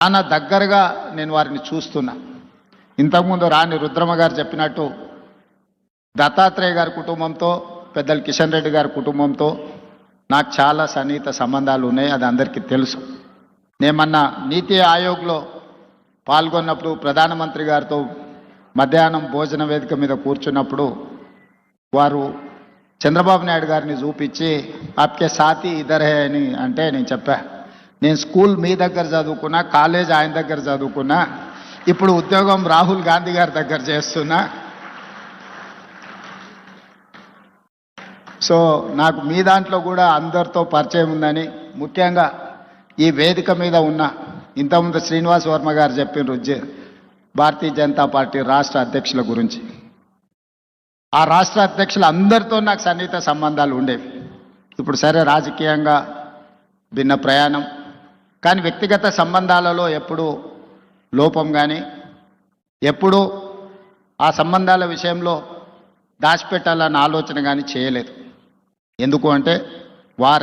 చాలా దగ్గరగా నేను వారిని చూస్తున్నా. ఇంతకుముందు రాణి రుద్రమ గారు చెప్పినట్టు దత్తాత్రేయ గారి కుటుంబంతో, పెద్దలు కిషన్ రెడ్డి గారి కుటుంబంతో నాకు చాలా సన్నిహిత సంబంధాలు ఉన్నాయి. అది అందరికీ తెలుసు. నేను మొన్న నీతి ఆయోగ్లో పాల్గొన్నప్పుడు ప్రధానమంత్రి గారితో మధ్యాహ్నం భోజన వేదిక మీద కూర్చున్నప్పుడు వారు చంద్రబాబు నాయుడు గారిని చూపించి ఆప్కే సాథీ ఇద్దర్ హే అని అంటే నేను చెప్పా, నేను స్కూల్ మీ దగ్గర చదువుకున్నా, కాలేజ్ ఆయన దగ్గర చదువుకున్నా, ఇప్పుడు ఉద్యోగం రాహుల్ గాంధీ గారి దగ్గర చేస్తున్నా. సో నాకు మీ దాంట్లో కూడా అందరితో పరిచయం ఉందని, ముఖ్యంగా ఈ వేదిక మీద ఉన్న ఇంతకుముందు శ్రీనివాస్ వర్మ గారు చెప్పిన భారతీయ జనతా పార్టీ రాష్ట్ర అధ్యక్షుల గురించి. ఆ రాష్ట్ర అధ్యక్షులు అందరితో నాకు సన్నిహిత సంబంధాలు ఉండేవి. ఇప్పుడు సరే రాజకీయంగా భిన్న ప్రయాణం, కానీ వ్యక్తిగత సంబంధాలలో ఎప్పుడూ లోపం కానీ, ఎప్పుడూ ఆ సంబంధాల విషయంలో దాచిపెట్టాలన్న ఆలోచన కానీ చేయలేదు. ఎందుకు అంటే వారు